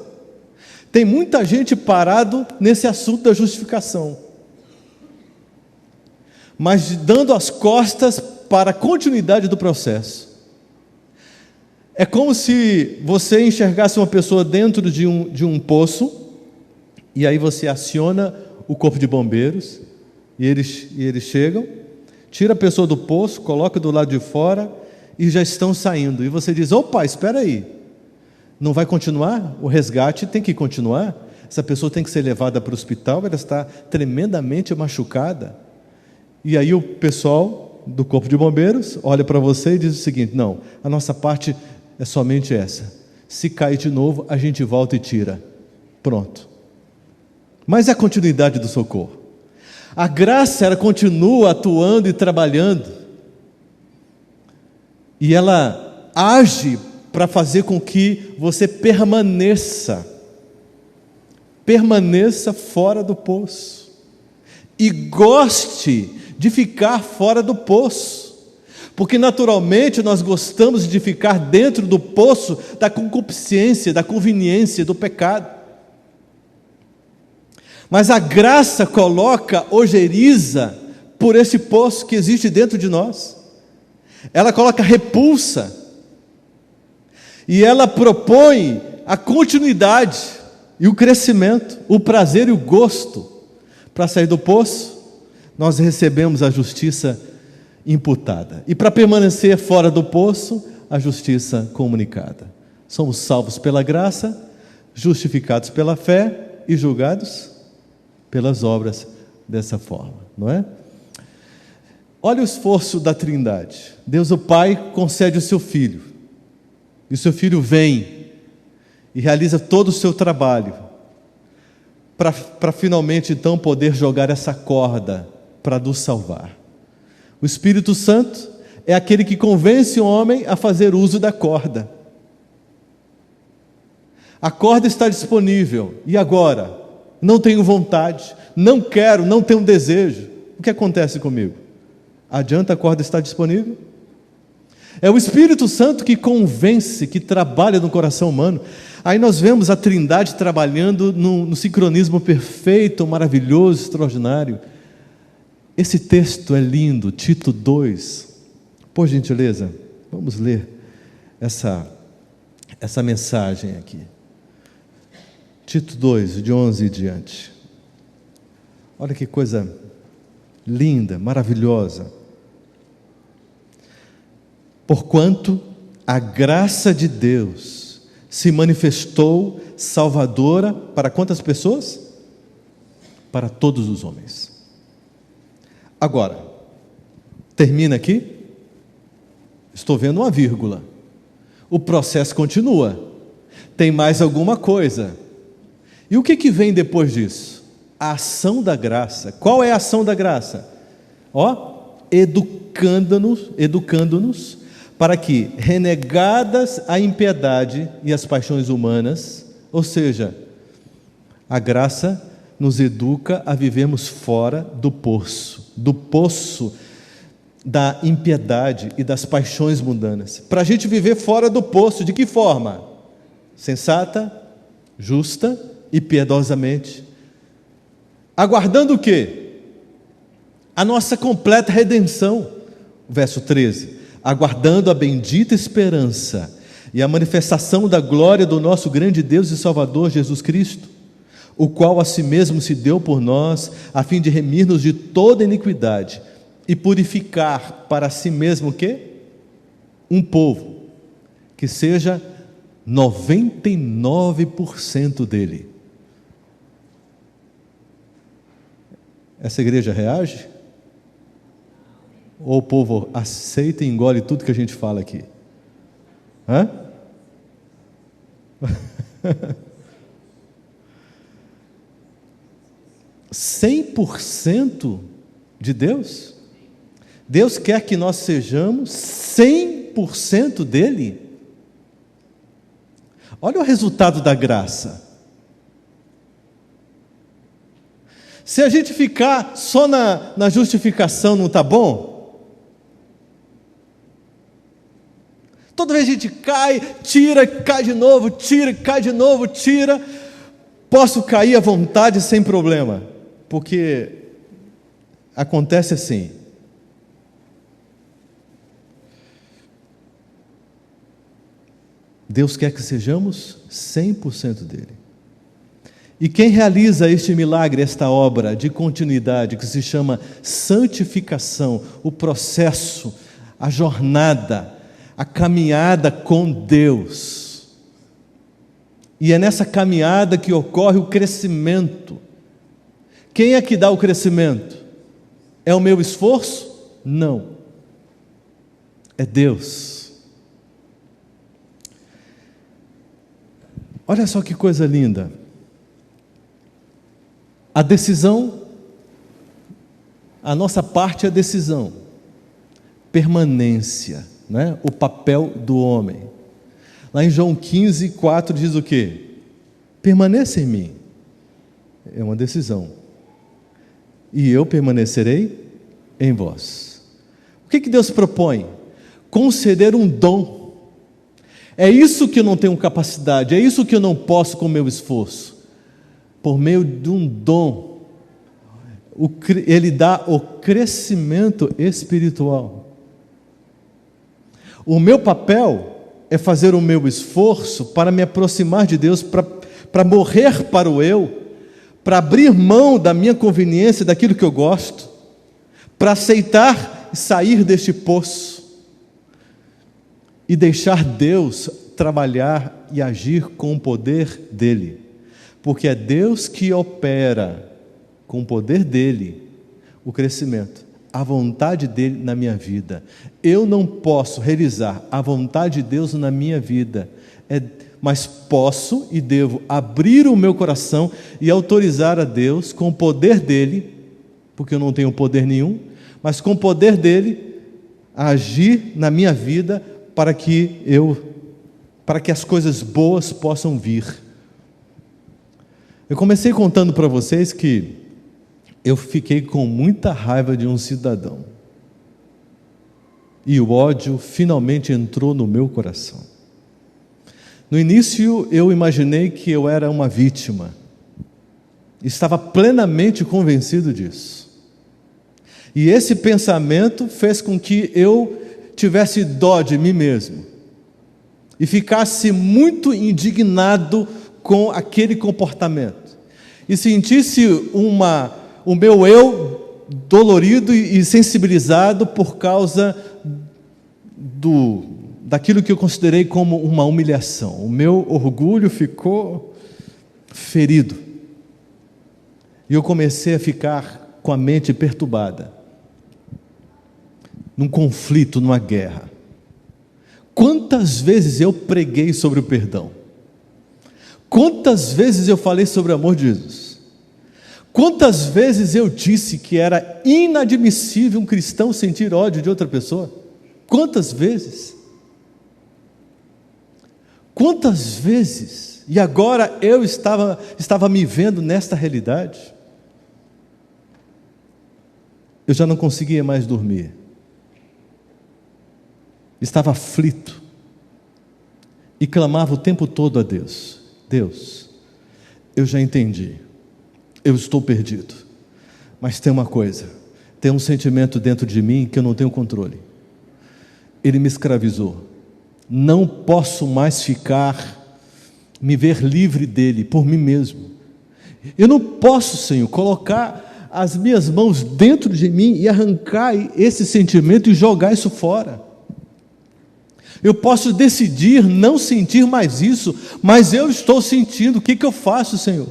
Tem muita gente parado nesse assunto da justificação, mas dando as costas para a continuidade do processo. É como se você enxergasse uma pessoa dentro de um poço, e aí você aciona o corpo de bombeiros, e eles chegam, tira a pessoa do poço, coloca do lado de fora, e já estão saindo. E você diz: opa, espera aí, não vai continuar? O resgate tem que continuar? Essa pessoa tem que ser levada para o hospital, ela está tremendamente machucada. E aí o pessoal do corpo de bombeiros olha para você e diz o seguinte: não, a nossa parte é somente essa. Se cair de novo, a gente volta e tira. Pronto. Mas é a continuidade do socorro. A graça, ela continua atuando e trabalhando. E ela age para fazer com que você permaneça fora do poço. E goste de ficar fora do poço. Porque naturalmente nós gostamos de ficar dentro do poço da concupiscência, da conveniência, do pecado. Mas a graça coloca ojeriza por esse poço que existe dentro de nós. Ela coloca repulsa. E ela propõe a continuidade e o crescimento, o prazer e o gosto. Para sair do poço, nós recebemos a justiça imputada. E para permanecer fora do poço, a justiça comunicada. Somos salvos pela graça, justificados pela fé e julgados pelas obras dessa forma, não é? Olha o esforço da Trindade. Deus o Pai concede o seu Filho, e o seu Filho vem e realiza todo o seu trabalho para finalmente então poder jogar essa corda para nos salvar. O Espírito Santo é aquele que convence o homem a fazer uso da corda. A corda está disponível, e agora? Não tenho vontade, não quero, não tenho desejo. O que acontece comigo? Adianta a corda estar disponível? É o Espírito Santo que convence, que trabalha no coração humano. Aí nós vemos a Trindade trabalhando no sincronismo perfeito, maravilhoso, extraordinário. Esse texto é lindo, Tito 2. Por gentileza, vamos ler essa mensagem aqui. Tito 2, de 11 e diante. Olha que coisa linda, maravilhosa. Porquanto a graça de Deus se manifestou salvadora para quantas pessoas? Para todos os homens. Agora, termina aqui? Estou vendo uma vírgula. O processo continua. Tem mais alguma coisa. E o que vem depois disso? A ação da graça. Qual é a ação da graça? Educando-nos para que, renegadas a impiedade e as paixões humanas, ou seja, a graça nos educa a vivermos fora do poço da impiedade e das paixões mundanas. Para a gente viver fora do poço, de que forma? Sensata, justa e piedosamente. Aguardando o quê? A nossa completa redenção. Verso 13. Aguardando a bendita esperança e a manifestação da glória do nosso grande Deus e Salvador Jesus Cristo, o qual a si mesmo se deu por nós, a fim de remir-nos de toda iniquidade e purificar para si mesmo o quê? Um povo que seja 99% dele. Essa igreja reage? Ou o povo aceita e engole tudo que a gente fala aqui? 100% de Deus? Deus quer que nós sejamos 100% dele? Olha o resultado da graça. Se a gente ficar só na justificação, não está bom? Toda vez a gente cai, tira, cai de novo, tira, cai de novo, tira. Posso cair à vontade sem problema, porque acontece assim. Deus quer que sejamos 100% dele. E quem realiza este milagre, esta obra de continuidade, que se chama santificação, o processo, a jornada, a caminhada com Deus. E é nessa caminhada que ocorre o crescimento. Quem é que dá o crescimento? É o meu esforço? Não. É Deus. Olha só que coisa linda. A decisão, a nossa parte é a decisão, permanência, né? O papel do homem. Lá em João 15, 4 diz o quê? Permaneça em mim. É uma decisão. E eu permanecerei em vós. O que Deus propõe? Conceder um dom. É isso que eu não tenho capacidade, é isso que eu não posso com o meu esforço. Por meio de um dom, Ele dá o crescimento espiritual. O meu papel é fazer o meu esforço para me aproximar de Deus, para morrer para o eu, para abrir mão da minha conveniência, daquilo que eu gosto, para aceitar sair deste poço e deixar Deus trabalhar e agir com o poder dEle. Porque é Deus que opera com o poder dEle o crescimento, a vontade dEle na minha vida. Eu não posso realizar a vontade de Deus na minha vida, mas posso e devo abrir o meu coração e autorizar a Deus com o poder dEle, porque eu não tenho poder nenhum, mas com o poder dEle a agir na minha vida para que as coisas boas possam vir. Eu comecei contando para vocês que eu fiquei com muita raiva de um cidadão. E o ódio finalmente entrou no meu coração. No início eu imaginei que eu era uma vítima. Estava plenamente convencido disso. E esse pensamento fez com que eu tivesse dó de mim mesmo. E ficasse muito indignado com aquele comportamento, e sentisse o meu eu dolorido e sensibilizado por causa daquilo que eu considerei como uma humilhação. O meu orgulho ficou ferido, e eu comecei a ficar com a mente perturbada, num conflito, numa guerra. Quantas vezes eu preguei sobre o perdão? Quantas vezes eu falei sobre o amor de Jesus? Quantas vezes eu disse que era inadmissível um cristão sentir ódio de outra pessoa? Quantas vezes? Quantas vezes? E agora eu estava me vendo nesta realidade. Eu já não conseguia mais dormir. Estava aflito. E clamava o tempo todo a Deus. Deus, eu já entendi, eu estou perdido, mas tem uma coisa, tem um sentimento dentro de mim que eu não tenho controle. Ele me escravizou. Não posso mais me ver livre dele, por mim mesmo. Eu não posso, Senhor, colocar as minhas mãos dentro de mim e arrancar esse sentimento e jogar isso fora. Eu posso decidir não sentir mais isso, mas eu estou sentindo. O que eu faço, Senhor?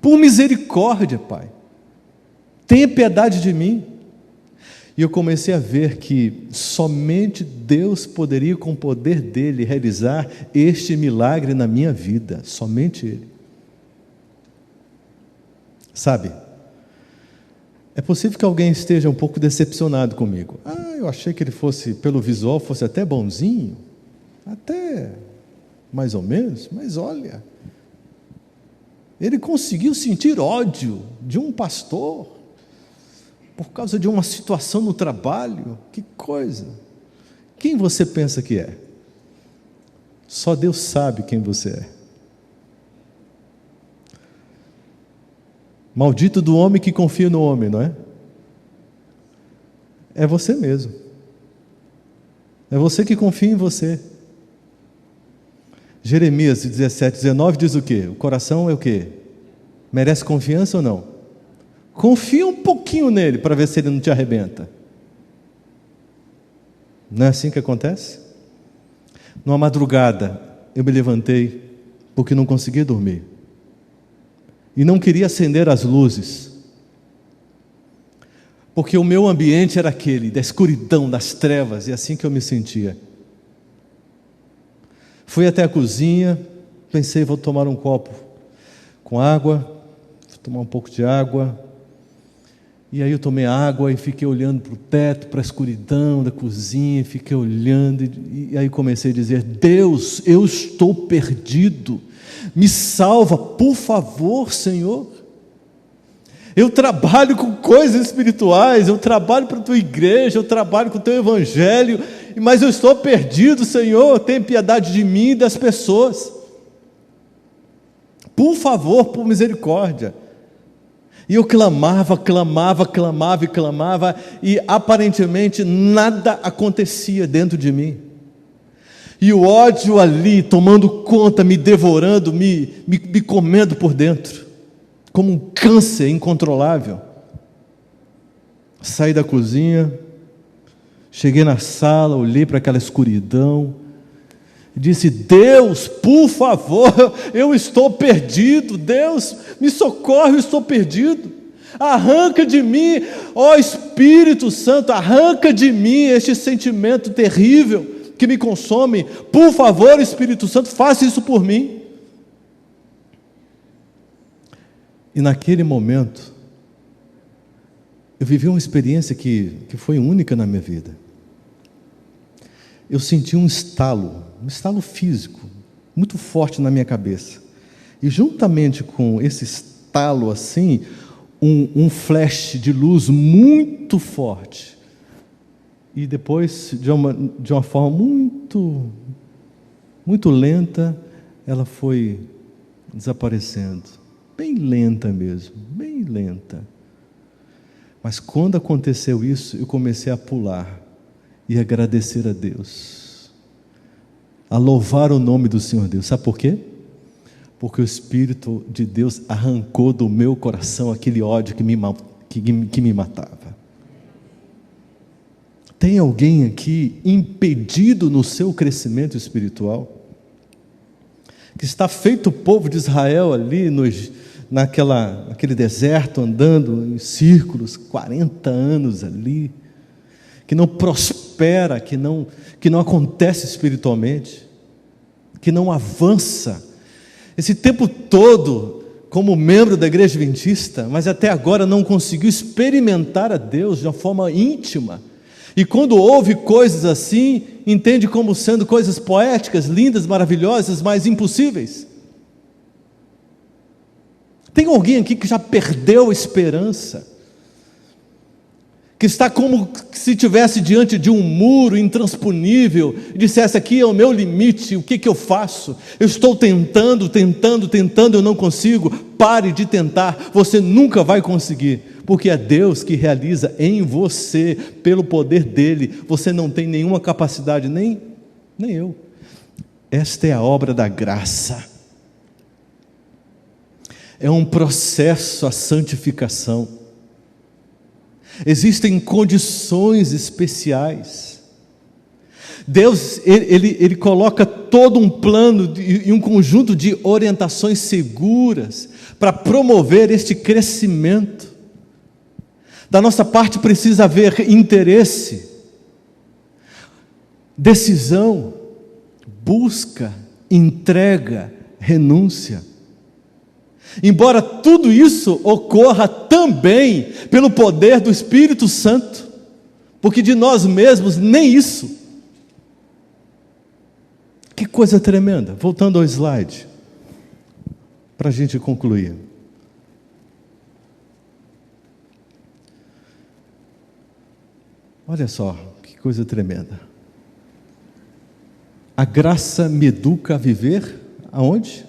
Por misericórdia, Pai, tenha piedade de mim. E eu comecei a ver que somente Deus poderia, com o poder dEle, realizar este milagre na minha vida. Somente Ele. Sabe? É possível que alguém esteja um pouco decepcionado comigo. Eu achei que ele fosse, pelo visual, fosse até bonzinho, até mais ou menos, mas olha, Ele conseguiu sentir ódio de um pastor por causa de uma situação no trabalho. Que coisa! Quem você pensa que é? Só Deus sabe quem você é. Maldito do homem que confia no homem, não é? É você mesmo. É você que confia em você. Jeremias 17:19 diz o quê? O coração é o quê? Merece confiança ou não? Confia um pouquinho nele para ver se ele não te arrebenta. Não é assim que acontece? Numa madrugada, eu me levantei porque não conseguia dormir. E não queria acender as luzes. Porque o meu ambiente era aquele, da escuridão, das trevas, e assim que eu me sentia. Fui até a cozinha, pensei, vou tomar um copo com água, vou tomar um pouco de água. E aí eu tomei água e fiquei olhando para o teto, para a escuridão da cozinha, fiquei olhando, e aí comecei a dizer: Deus, eu estou perdido, me salva, por favor, Senhor. Eu trabalho com coisas espirituais, eu trabalho para a tua igreja, eu trabalho com o teu evangelho, mas eu estou perdido, Senhor, tem piedade de mim e das pessoas. Por favor, por misericórdia. E eu clamava, e aparentemente nada acontecia dentro de mim. E o ódio ali, tomando conta, me devorando, me comendo por dentro, como um câncer incontrolável. Saí da cozinha, cheguei na sala, olhei para aquela escuridão, e disse: Deus, por favor, eu estou perdido, Deus, me socorre, eu estou perdido, arranca de mim, ó Espírito Santo, arranca de mim este sentimento terrível que me consome, por favor, Espírito Santo, faça isso por mim. E naquele momento, eu vivi uma experiência que foi única na minha vida. Eu senti um estalo físico, muito forte na minha cabeça. E juntamente com esse estalo assim, um flash de luz muito forte. E depois, de uma forma muito, muito lenta, ela foi desaparecendo. Bem lenta mesmo, bem lenta. Mas quando aconteceu isso, eu comecei a pular e agradecer a Deus, a louvar o nome do Senhor Deus. Sabe por quê? Porque o Espírito de Deus arrancou do meu coração aquele ódio que me matava. Tem alguém aqui impedido no seu crescimento espiritual? Que está feito o povo de Israel ali naquele deserto, andando em círculos, 40 anos ali, que não prospera, que não acontece espiritualmente, que não avança, esse tempo todo, como membro da igreja adventista, mas até agora não conseguiu experimentar a Deus de uma forma íntima, e quando ouve coisas assim, entende como sendo coisas poéticas, lindas, maravilhosas, mas impossíveis. Tem alguém aqui que já perdeu a esperança, que está como se estivesse diante de um muro intransponível, e dissesse: aqui é o meu limite, o que eu faço? Eu estou tentando, eu não consigo. Pare de tentar, você nunca vai conseguir, porque é Deus que realiza em você, pelo poder dEle. Você não tem nenhuma capacidade, nem eu. Esta é a obra da graça. É um processo a santificação. Existem condições especiais. Deus, Ele coloca todo um plano e um conjunto de orientações seguras para promover este crescimento. Da nossa parte precisa haver interesse, decisão, busca, entrega, renúncia. Embora tudo isso ocorra também pelo poder do Espírito Santo, porque de nós mesmos nem isso. Que coisa tremenda. Voltando ao slide, para a gente concluir. Olha só, que coisa tremenda. A graça me educa a viver aonde?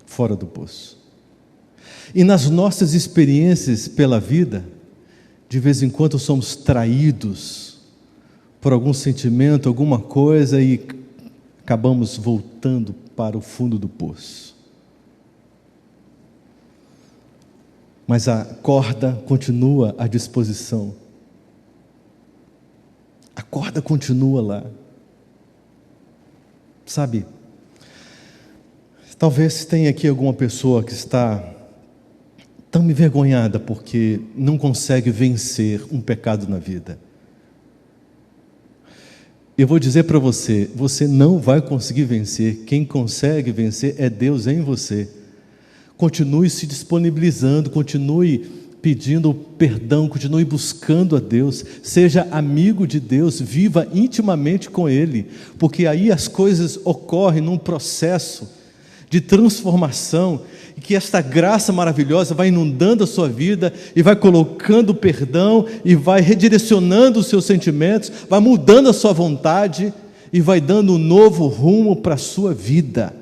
Fora do poço. E nas nossas experiências pela vida, de vez em quando somos traídos por algum sentimento, alguma coisa, e acabamos voltando para o fundo do poço. Mas a corda continua à disposição. A corda continua lá. Sabe, talvez tenha aqui alguma pessoa que está tão envergonhada porque não consegue vencer um pecado na vida. Eu vou dizer para você, você não vai conseguir vencer. Quem consegue vencer é Deus em você. Continue se disponibilizando, continue pedindo perdão, continue buscando a Deus, seja amigo de Deus, viva intimamente com Ele, porque aí as coisas ocorrem num processo de transformação, e que esta graça maravilhosa vai inundando a sua vida, e vai colocando perdão, e vai redirecionando os seus sentimentos, vai mudando a sua vontade, e vai dando um novo rumo para a sua vida.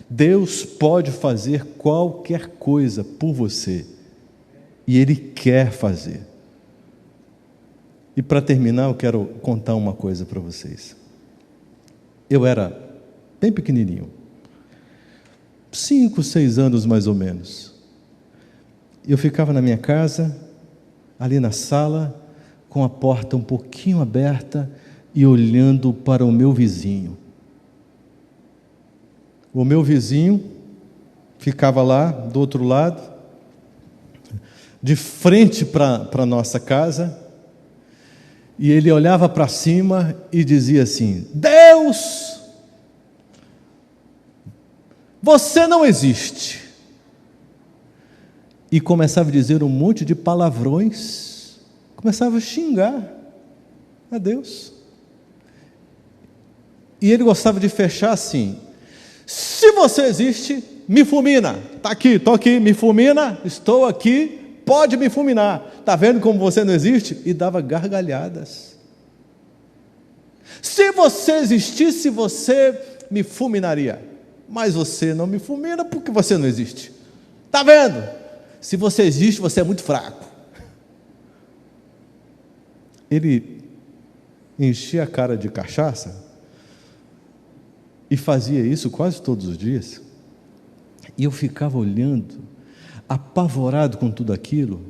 Deus pode fazer qualquer coisa por você, e Ele quer fazer. E para terminar, eu quero contar uma coisa para vocês. Eu era bem pequenininho, 5, 6 anos mais ou menos. Eu ficava na minha casa, ali na sala, com a porta um pouquinho aberta e olhando para o meu vizinho. O meu vizinho ficava lá do outro lado, de frente para a nossa casa, e ele olhava para cima e dizia assim: Deus, você não existe. E começava a dizer um monte de palavrões, começava a xingar a Deus. E ele gostava de fechar assim: se você existe, me fulmina. Está aqui, estou aqui, me fulmina, estou aqui, pode me fulminar. Está vendo como você não existe? E dava gargalhadas. Se você existisse, você me fulminaria. Mas você não me fulmina porque você não existe. Está vendo? Se você existe, você é muito fraco. Ele enchia a cara de cachaça e fazia isso quase todos os dias. E eu ficava olhando, apavorado com tudo aquilo,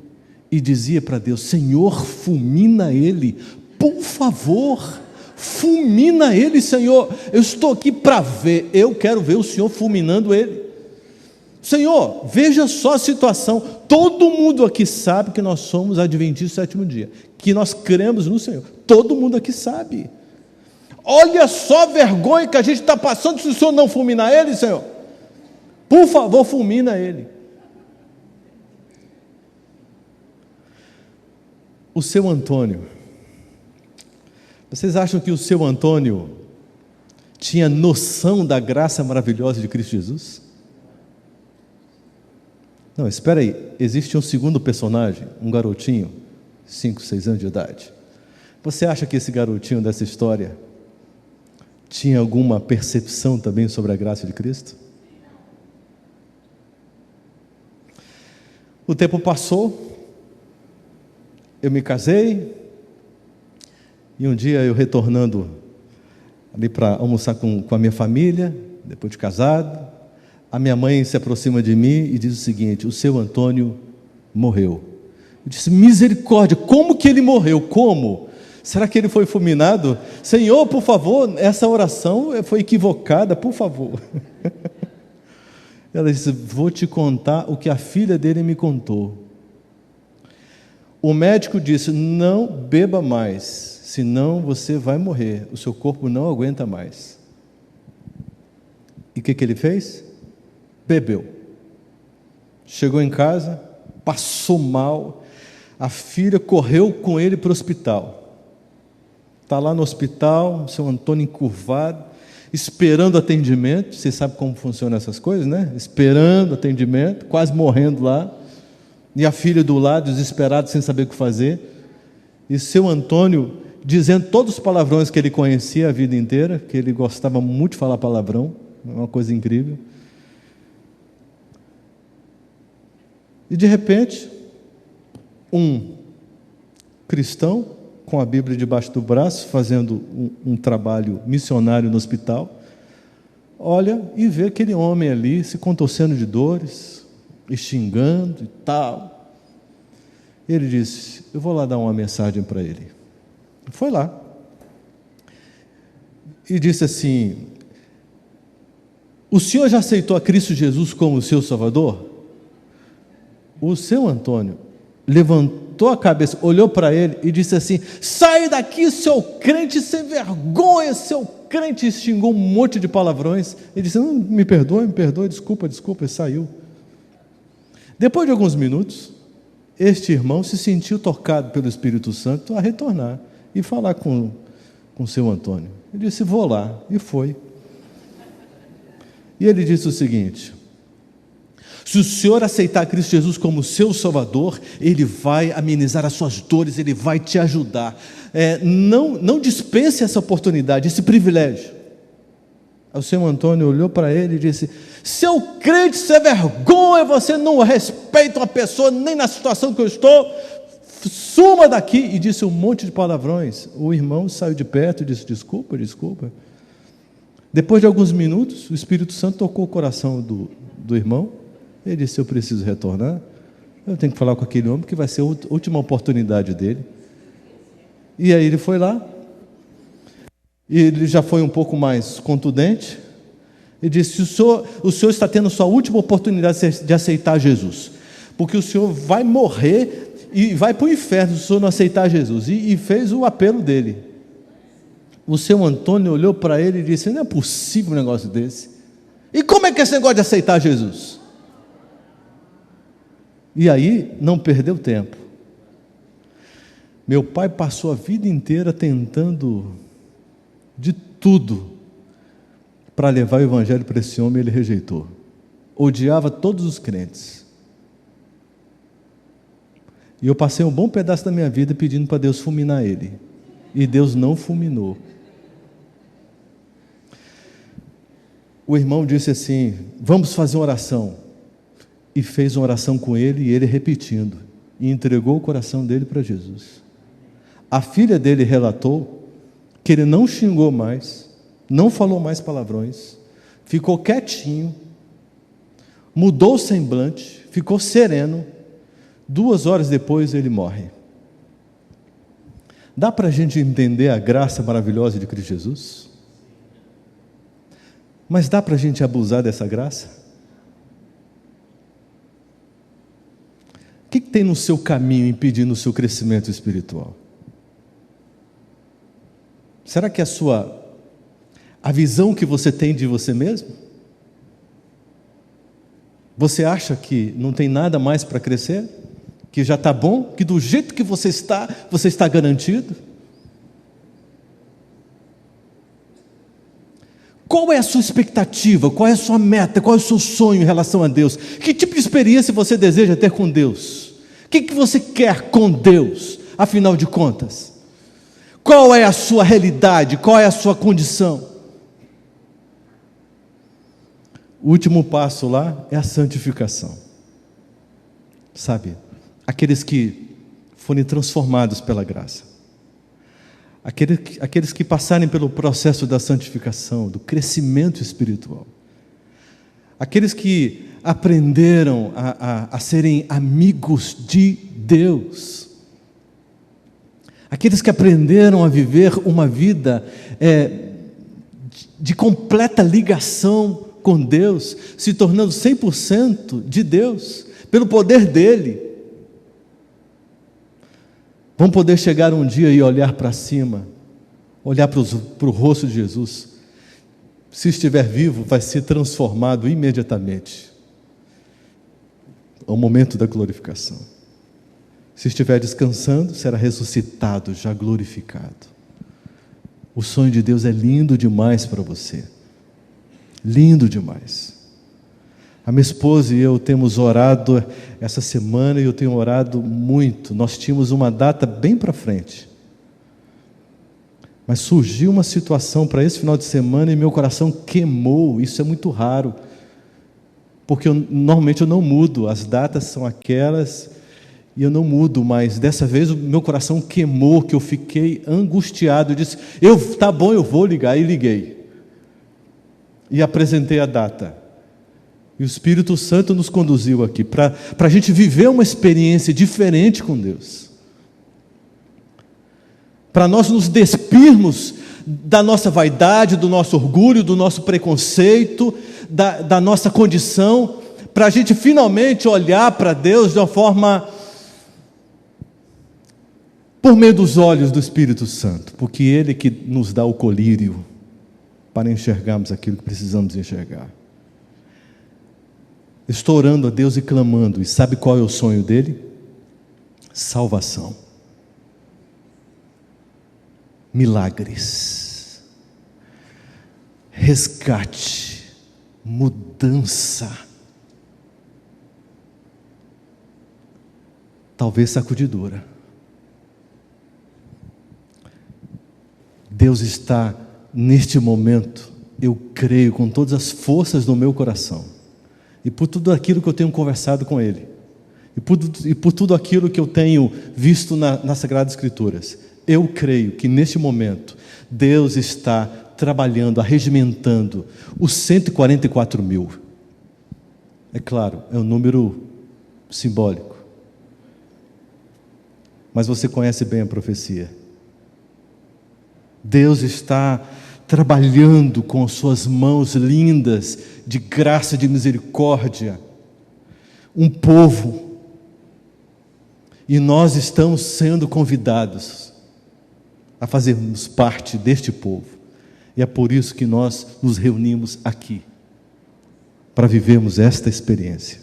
e dizia para Deus: Senhor, fulmina ele, por favor, fulmina ele, Senhor, eu estou aqui para ver, eu quero ver o Senhor fulminando ele. Senhor, veja só a situação, todo mundo aqui sabe que nós somos adventistas do sétimo dia, que nós cremos no Senhor, todo mundo aqui sabe. Olha só a vergonha que a gente está passando, se o Senhor não fulminar ele, Senhor, por favor, fulmina ele. O seu Antônio, vocês acham que o seu Antônio tinha noção da graça maravilhosa de Cristo Jesus? Não, espera aí, existe um segundo personagem, um garotinho, 5, 6 anos de idade. Você acha que esse garotinho dessa história tinha alguma percepção também sobre a graça de Cristo? O tempo passou, eu me casei, e um dia eu retornando ali para almoçar com a minha família, depois de casado, a minha mãe se aproxima de mim e diz o seguinte: o seu Antônio morreu. Eu disse: misericórdia, como que ele morreu? Como? Será que ele foi fulminado? Senhor, por favor, essa oração foi equivocada, por favor. Ela disse: vou te contar o que a filha dele me contou. O médico disse: não beba mais, senão você vai morrer, o seu corpo não aguenta mais. E o que ele fez? Bebeu. Chegou em casa, passou mal, a filha correu com ele para o hospital. Está lá no hospital, o seu Antônio encurvado, esperando atendimento. Você sabe como funcionam essas coisas, né? Esperando atendimento, quase morrendo lá. E a filha do lado, desesperada, sem saber o que fazer. E seu Antônio dizendo todos os palavrões que ele conhecia a vida inteira, que ele gostava muito de falar palavrão, uma coisa incrível. E de repente, um cristão com a Bíblia debaixo do braço, fazendo um trabalho missionário no hospital, olha e vê aquele homem ali se contorcendo de dores, e xingando e tal. Ele disse: eu vou lá dar uma mensagem para ele. Foi lá e disse assim: o senhor já aceitou a Cristo Jesus como o seu Salvador? O seu Antônio levantou a cabeça, olhou para ele e disse assim: sai daqui, seu crente sem vergonha, seu crente. E xingou um monte de palavrões. Ele disse: não, me perdoe, desculpa, e saiu. Depois de alguns minutos, este irmão se sentiu tocado pelo Espírito Santo a retornar e falar com seu Antônio. Ele disse: vou lá, e foi. E ele disse o seguinte: se o senhor aceitar Cristo Jesus como seu Salvador, Ele vai amenizar as suas dores, Ele vai te ajudar. Não dispense essa oportunidade, esse privilégio. O seu Antônio olhou para ele e disse: seu crente sem vergonha, você não respeita uma pessoa nem na situação que eu estou, suma daqui. E disse um monte de palavrões. O irmão saiu de perto e disse: desculpa. Depois de alguns minutos, o Espírito Santo tocou o coração do irmão. Ele disse: eu preciso retornar, eu tenho que falar com aquele homem, que vai ser a última oportunidade dele. E aí ele foi lá, e ele já foi um pouco mais contundente, e disse: o senhor está tendo a sua última oportunidade de aceitar Jesus, porque o senhor vai morrer e vai para o inferno se o senhor não aceitar Jesus. E fez o apelo dele. O seu Antônio olhou para ele e disse: não é possível um negócio desse. E como é que é esse negócio de aceitar Jesus? E aí, não perdeu tempo. Meu pai passou a vida inteira tentando de tudo para levar o evangelho para esse homem, ele rejeitou. Odiava todos os crentes. E eu passei um bom pedaço da minha vida pedindo para Deus fulminar ele. E Deus não fulminou. O irmão disse assim: vamos fazer uma oração. E fez uma oração com ele, e ele repetindo, e entregou o coração dele para Jesus. A filha dele relatou que ele não xingou mais, não falou mais palavrões, ficou quietinho, mudou o semblante, ficou sereno. 2 horas depois ele morre. Dá para a gente entender a graça maravilhosa de Cristo Jesus? Mas dá para a gente abusar dessa graça? O que tem no seu caminho impedindo o seu crescimento espiritual? Será que a visão que você tem de você mesmo? Você acha que não tem nada mais para crescer? Que já está bom? Que do jeito que você está garantido? Qual é a sua expectativa? Qual é a sua meta? Qual é o seu sonho em relação a Deus? Que tipo de experiência você deseja ter com Deus? O que você quer com Deus, afinal de contas? Qual é a sua realidade? Qual é a sua condição? O último passo lá é a santificação. Sabe, aqueles que forem transformados pela graça. Aqueles que passarem pelo processo da santificação, do crescimento espiritual. Aqueles que aprenderam a serem amigos de Deus. Aqueles que aprenderam a viver uma vida de completa ligação com Deus, se tornando 100% de Deus, pelo poder dEle. Vão poder chegar um dia e olhar para cima, olhar para o rosto de Jesus. Se estiver vivo, vai ser transformado imediatamente. É o momento da glorificação. Se estiver descansando, será ressuscitado, já glorificado. O sonho de Deus é lindo demais para você. Lindo demais. A minha esposa e eu temos orado essa semana, e eu tenho orado muito. Nós tínhamos uma data bem para frente, mas surgiu uma situação para esse final de semana e meu coração queimou. Isso é muito raro, porque normalmente eu não mudo, as datas são aquelas e eu não mudo, mas dessa vez o meu coração queimou, que eu fiquei angustiado. Eu disse, tá bom, eu vou ligar, e liguei. E apresentei a data. E o Espírito Santo nos conduziu aqui para a gente viver uma experiência diferente com Deus. Para nós nos despirmos da nossa vaidade, do nosso orgulho, do nosso preconceito, da nossa condição, para a gente finalmente olhar para Deus de uma forma, por meio dos olhos do Espírito Santo, porque Ele que nos dá o colírio para enxergarmos aquilo que precisamos enxergar. Estou orando a Deus e clamando, e sabe qual é o sonho dele? Salvação. Milagres. Resgate. Mudança. Talvez sacudidora. Deus está neste momento, eu creio com todas as forças do meu coração, e por tudo aquilo que eu tenho conversado com Ele, e por tudo aquilo que eu tenho visto nas Sagradas Escrituras, eu creio que neste momento Deus está trabalhando, arregimentando os 144 mil. É claro, é um número simbólico, mas você conhece bem a profecia. Deus está trabalhando com suas mãos lindas, de graça e de misericórdia, um povo, e nós estamos sendo convidados a fazermos parte deste povo, e é por isso que nós nos reunimos aqui, para vivermos esta experiência.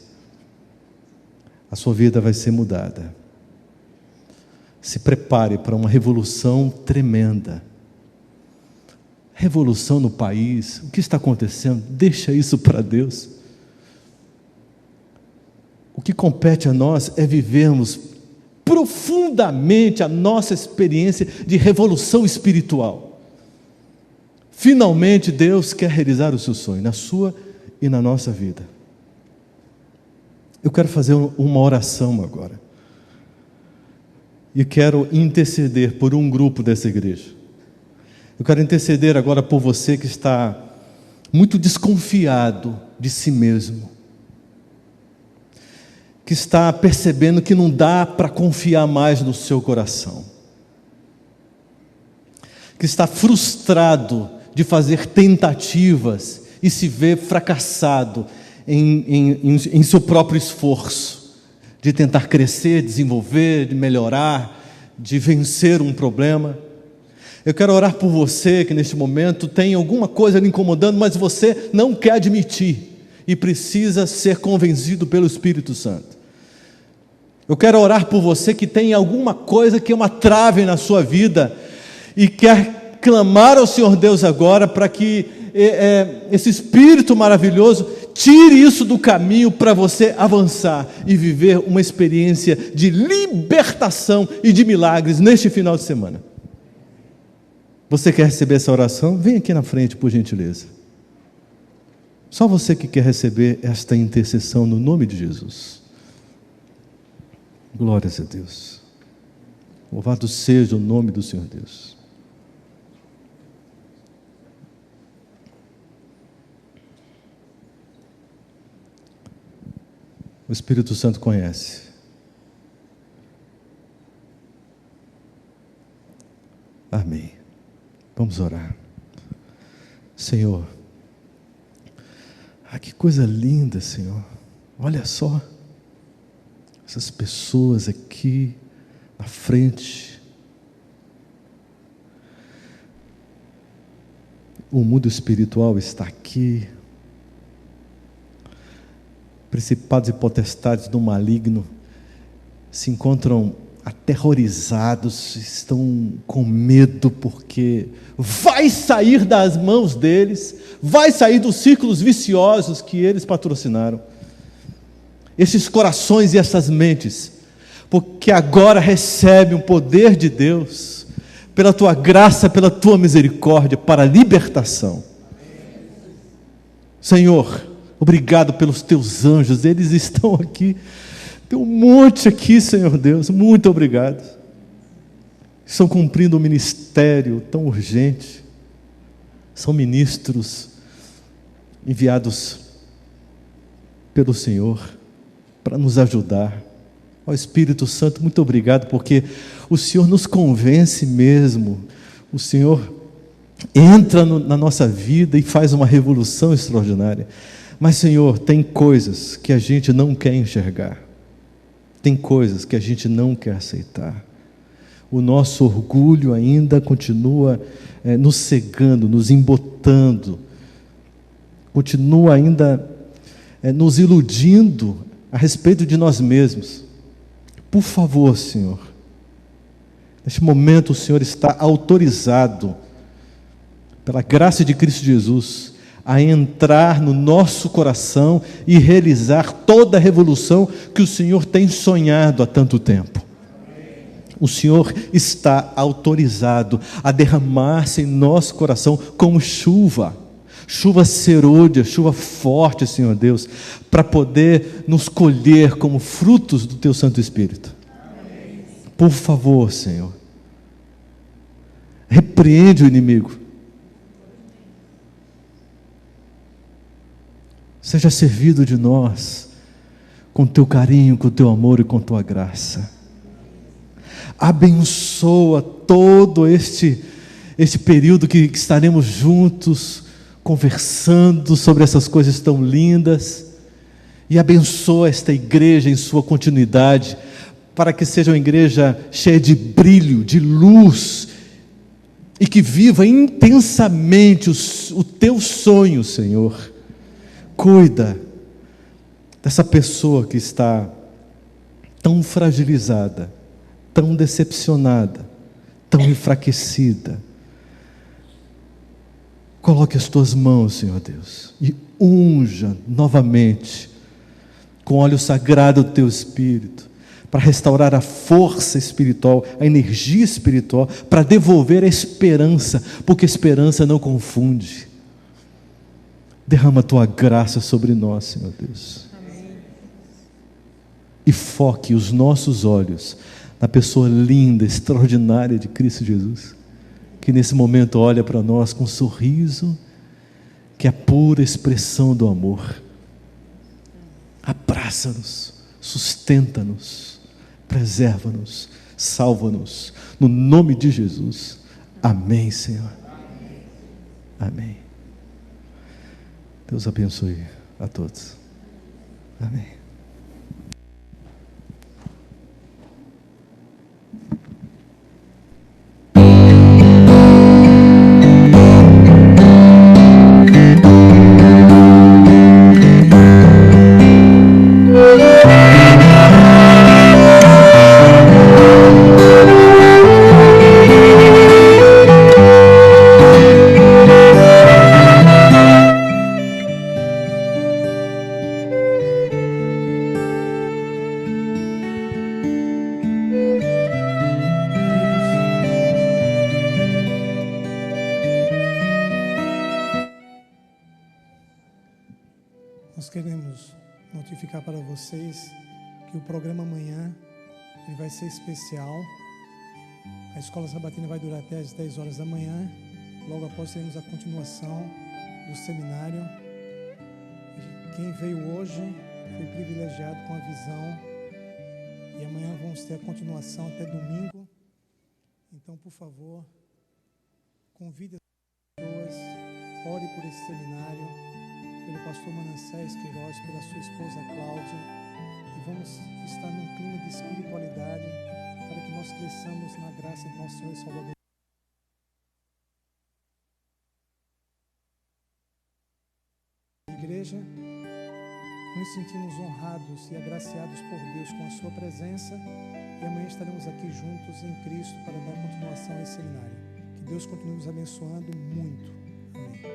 A sua vida vai ser mudada. Se prepare para uma revolução tremenda. Revolução no país, o que está acontecendo? Deixa isso para Deus. O que compete a nós é vivermos profundamente a nossa experiência de revolução espiritual. Finalmente Deus quer realizar o seu sonho, na sua e na nossa vida. Eu quero fazer uma oração agora, e quero interceder por um grupo dessa igreja. Eu quero interceder agora por você que está muito desconfiado de si mesmo, que está percebendo que não dá para confiar mais no seu coração, que está frustrado de fazer tentativas e se vê fracassado em seu próprio esforço, de tentar crescer, desenvolver, de melhorar, de vencer um problema. Eu quero orar por você que neste momento tem alguma coisa lhe incomodando, mas você não quer admitir e precisa ser convencido pelo Espírito Santo. Eu quero orar por você que tem alguma coisa que é uma trave na sua vida e quer clamar ao Senhor Deus agora para que esse Espírito maravilhoso tire isso do caminho para você avançar e viver uma experiência de libertação e de milagres neste final de semana. Você quer receber essa oração? Vem aqui na frente, por gentileza. Só você que quer receber esta intercessão no nome de Jesus. Glórias a Deus. Louvado seja o nome do Senhor Deus. O Espírito Santo conhece. Amém. Vamos orar. Senhor, que coisa linda, Senhor. Olha só, essas pessoas aqui na frente. O mundo espiritual está aqui. Principados e potestades do maligno se encontram aterrorizados, estão com medo, porque vai sair das mãos deles, vai sair dos círculos viciosos que eles patrocinaram. Esses corações e essas mentes, porque agora recebe um poder de Deus, pela tua graça, pela tua misericórdia, para a libertação. Senhor, obrigado pelos teus anjos, eles estão aqui. Tem um monte aqui, Senhor Deus, muito obrigado. Estão cumprindo um ministério tão urgente. São ministros enviados pelo Senhor para nos ajudar. Ó Espírito Santo, muito obrigado, porque o Senhor nos convence mesmo. O Senhor entra na nossa vida e faz uma revolução extraordinária. Mas, Senhor, tem coisas que a gente não quer enxergar. Tem coisas que a gente não quer aceitar. O nosso orgulho ainda continua nos cegando, nos embotando. Continua ainda nos iludindo a respeito de nós mesmos. Por favor, Senhor, neste momento o Senhor está autorizado, pela graça de Cristo Jesus, a entrar no nosso coração e realizar toda a revolução que o Senhor tem sonhado há tanto tempo. O Senhor está autorizado a derramar-se em nosso coração como chuva serôdia, chuva forte, Senhor Deus, para poder nos colher como frutos do Teu Santo Espírito. Por favor, Senhor, repreende o inimigo. Seja servido de nós com Teu carinho, com Teu amor e com Tua graça. Abençoa todo este período que estaremos juntos, conversando sobre essas coisas tão lindas, e abençoa esta igreja em sua continuidade, para que seja uma igreja cheia de brilho, de luz, e que viva intensamente o Teu sonho, Senhor. Cuida dessa pessoa que está tão fragilizada, tão decepcionada, tão enfraquecida. Coloque as Tuas mãos, Senhor Deus, e unja novamente com óleo sagrado do Teu Espírito, para restaurar a força espiritual, a energia espiritual, para devolver a esperança, porque a esperança não confunde. Derrama a Tua graça sobre nós, Senhor Deus. Amém. E foque os nossos olhos na pessoa linda, extraordinária de Cristo Jesus, que nesse momento olha para nós com um sorriso, que é a pura expressão do amor. Abraça-nos, sustenta-nos, preserva-nos, salva-nos, no nome de Jesus. Amém, Senhor. Amém. Deus abençoe a todos. Amém. Nós queremos notificar para vocês que o programa amanhã ele vai ser especial. A Escola Sabatina vai durar até às 10 horas da manhã. Logo após teremos a continuação do seminário. Quem veio hoje foi privilegiado com a visão. E amanhã vamos ter a continuação até domingo. Então, por favor, convide as pessoas, ore por esse seminário, pelo pastor Manassés Queiroz, pela sua esposa Cláudia, e vamos estar num clima de espiritualidade para que nós cresçamos na graça de nosso Senhor e Salvador. Igreja, nos sentimos honrados e agraciados por Deus com a sua presença E amanhã estaremos aqui juntos em Cristo para dar continuação a esse seminário. Que Deus continue nos abençoando muito. Amém.